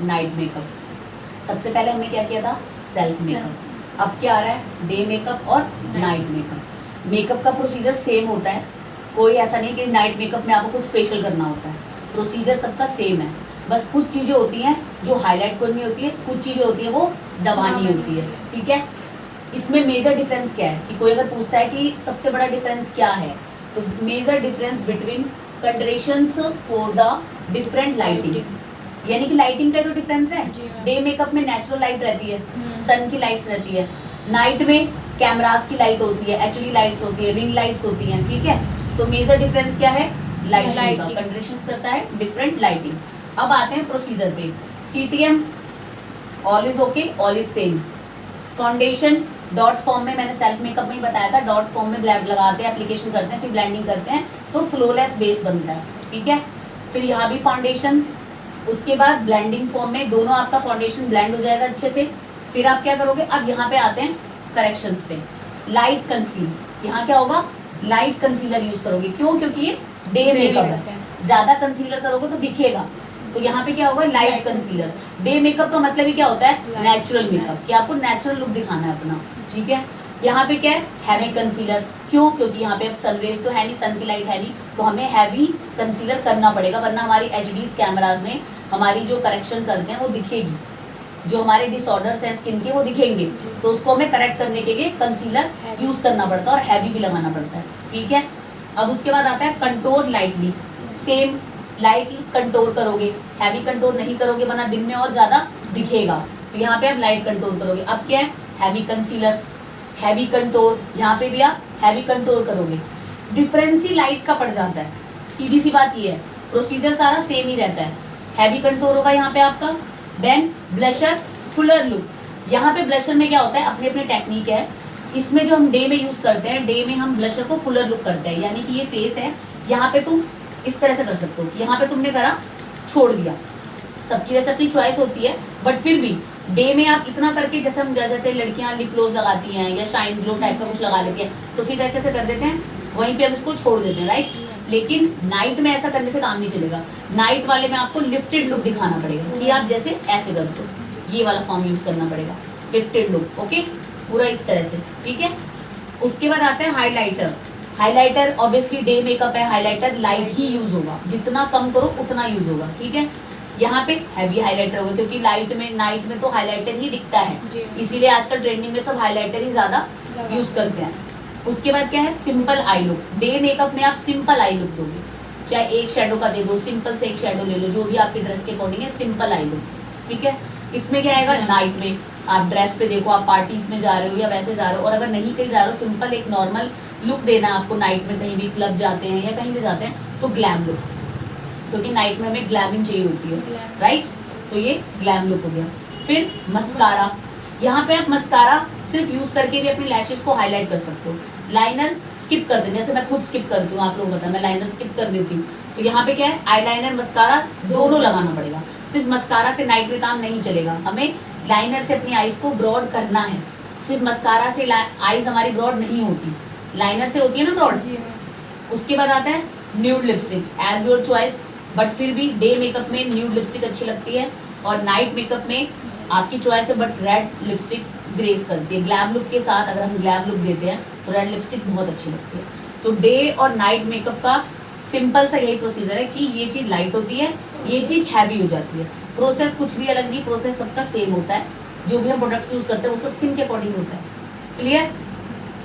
Night makeup. सबसे पहले हमने क्या किया था, सेल्फ मेकअप। अब क्या आ रहा है, डे मेकअप और नाइट मेकअप। मेकअप का प्रोसीजर सेम होता है, कोई ऐसा नहीं कि नाइट मेकअप में आपको कुछ स्पेशल करना होता है, प्रोसीजर सबका सेम है। बस कुछ चीज़ें होती हैं जो हाईलाइट करनी होती है, कुछ चीज़ें होती हैं वो दबानी होती है, ठीक है। इसमें मेजर डिफरेंस क्या है कि कोई अगर पूछता है कि सबसे बड़ा डिफरेंस क्या है, तो major difference between conditions for the different lighting, यानी कि लाइटिंग का जो डिफरेंस है, डे मेकअप में नेचुरल लाइट रहती है, सन की लाइट्स रहती है, नाइट में कैमरास की लाइट होती है, एचडी लाइट्स होती है, रिंग लाइट्स होती हैं, ठीक है। तो मेजर डिफरेंस क्या है, लाइटिंग का, कंडीशंस करता है डिफरेंट लाइटिंग। अब आते हैं प्रोसीजर पे। CTM all is okay, all is same. Foundation dots form में, मैंने सेल्फ मेकअप में ही बताया था, डॉट्स फॉर्म में ब्लैक लगाते हैं, एप्लीकेशन करते हैं, फिर ब्लेंडिंग करते हैं, तो फ्लोलेस बेस बनता है, ठीक है। फिर यहाँ भी फाउंडेशन, उसके बाद ब्लेंडिंग फॉर्म में दोनों आपका फाउंडेशन ब्लेंड हो जाएगा अच्छे से। फिर आप क्या करोगे, अब यहाँ पे आते हैं करेक्शंस पे। लाइट कंसील, यहाँ क्या होगा, लाइट कंसीलर यूज करोगे, क्यों, क्योंकि ये डे मेकअप है, ज्यादा कंसीलर करोगे तो दिखेगा, तो यहाँ पे क्या होगा, लाइट कंसीलर। डे मेकअप का मतलब ही क्या होता है, नेचुरल मेकअप, कि आपको नेचुरल लुक दिखाना है अपना, ठीक है। यहाँ पे क्या है, हैवी कंसीलर, क्यों, क्योंकि यहाँ पे अब सनरेज तो है नहीं, सन की लाइट है नहीं, तो हमें हैवी कंसीलर करना पड़ेगा, वरना हमारी एचडीज कैमराज में हमारी जो करेक्शन करते हैं वो दिखेगी, जो हमारे डिसऑर्डर्स है स्किन के वो दिखेंगे, तो उसको हमें करेक्ट करने के लिए कंसीलर यूज करना पड़ता है और हैवी भी लगाना पड़ता है, ठीक है। अब उसके बाद आता है contour lightly, same lightly contour करोगे, हैवी कंटोर नहीं करोगे वरना दिन में और ज्यादा दिखेगा, तो यहाँ पे आप लाइट कंटोर करोगे। अब क्या है, हैवी कंसीलर, हैवी कंटोर, यहाँ पे भी आप हैवी कंटोर करोगे। डिफरेंस ही लाइट का पड़ जाता है, सीधी सी बात ये है, प्रोसीजर सारा सेम ही रहता है। हैवी कंटोर होगा यहाँ पे आपका, देन ब्लशर, फुलर लुक। यहाँ पे ब्लशर में क्या होता है, अपनी अपनी टेक्निक है, इसमें जो हम डे में यूज करते हैं, डे में हम ब्लशर को फुलर लुक करते हैं, यानी कि ये फेस है, यहाँ पे तुम इस तरह से कर सकते हो, यहाँ पे तुमने करा, छोड़ दिया, सबकी वैसे अपनी चॉइस होती है, बट फिर भी डे में आप इतना करके, जैसे हम जैसे लड़कियां लिप ग्लोज लगाती हैं या शाइन ग्लो टाइप का कुछ लगा लेती हैं, तो सिर्फ ऐसे ऐसे कर देते हैं, वहीं पे हम इसको छोड़ देते हैं, राइट। लेकिन नाइट में ऐसा करने से काम नहीं चलेगा, नाइट वाले में आपको लिफ्टेड लुक दिखाना पड़ेगा, कि आप जैसे ऐसे करते हो, ये वाला फॉर्म यूज करना पड़ेगा, लिफ्टेड लुक, ओके, पूरा इस तरह से, ठीक है। उसके बाद आता है highlighter. Highlighter obviously day makeup है, हाईलाइटर लाइट ही यूज होगा, जितना कम करो उतना यूज होगा, ठीक है। यहाँ पे हैवी हाईलाइटर होगा, क्योंकि लाइट में, नाइट में तो हाईलाइटर ही दिखता है, इसीलिए आजकल ट्रेंडिंग में सब हाईलाइटर ही ज्यादा यूज करते हैं। उसके बाद क्या है, simple I look. Day makeup में आप सिंपल आई लुक दोगे, चाहे एक शेडो का दे दो, सिंपल से एक शेडो ले लो, जो भी आपकी ड्रेस के अकॉर्डिंग है, सिंपल आई लुक, ठीक है। इसमें क्या आएगा, नाइट में आप ड्रेस पे देखो, आप पार्टीज में जा रहे हो या वैसे जा रहे हो, और अगर नहीं कहीं जा रहे हो, सिंपल एक नॉर्मल लुक देना है आपको, नाइट में कहीं भी क्लब जाते हैं या कहीं भी जाते हैं, तो ग्लैम लुक, क्योंकि नाइट में हमें ग्लैमिंग चाहिए होती है, राइट, तो ये ग्लैम लुक हो गया। फिर मस्कारा, यहाँ पे आप मस्कारा सिर्फ यूज करके भी अपनी लैशेस को हाईलाइट कर सकते हो, लाइनर स्किप कर दें, जैसे मैं खुद स्किप करती हूँ, आप लोग बताएं, मैं लाइनर स्किप कर देती हूँ, तो यहाँ पे क्या है, आईलाइनर मस्कारा दोनों लगाना पड़ेगा, सिर्फ मस्कारा से नाइट में काम नहीं चलेगा, हमें लाइनर से अपनी आईज को ब्रॉड करना है, सिर्फ मस्कारा से आईज हमारी ब्रॉड नहीं होती, लाइनर से होती है ना ब्रॉड। उसके बाद आता है nude lipstick, as your choice, but फिर भी डे मेकअप में न्यूड लिपस्टिक अच्छी लगती है, और नाइट मेकअप में आपकी चॉइस है, बट रेड लिपस्टिक ग्रेस करती है ग्लैम लुक के साथ। अगर हम ग्लैम लुक देते हैं तो रेड लिपस्टिक बहुत अच्छी लगती है। तो डे और नाइट मेकअप का सिंपल सा यही प्रोसीजर है कि ये चीज़ लाइट होती है, ये चीज़ हैवी हो जाती है, प्रोसेस कुछ भी अलग नहीं, प्रोसेस सबका सेम होता है, जो भी हम प्रोडक्ट्स यूज करते हैं वो सब स्किन के अकॉर्डिंग होता है। क्लियर।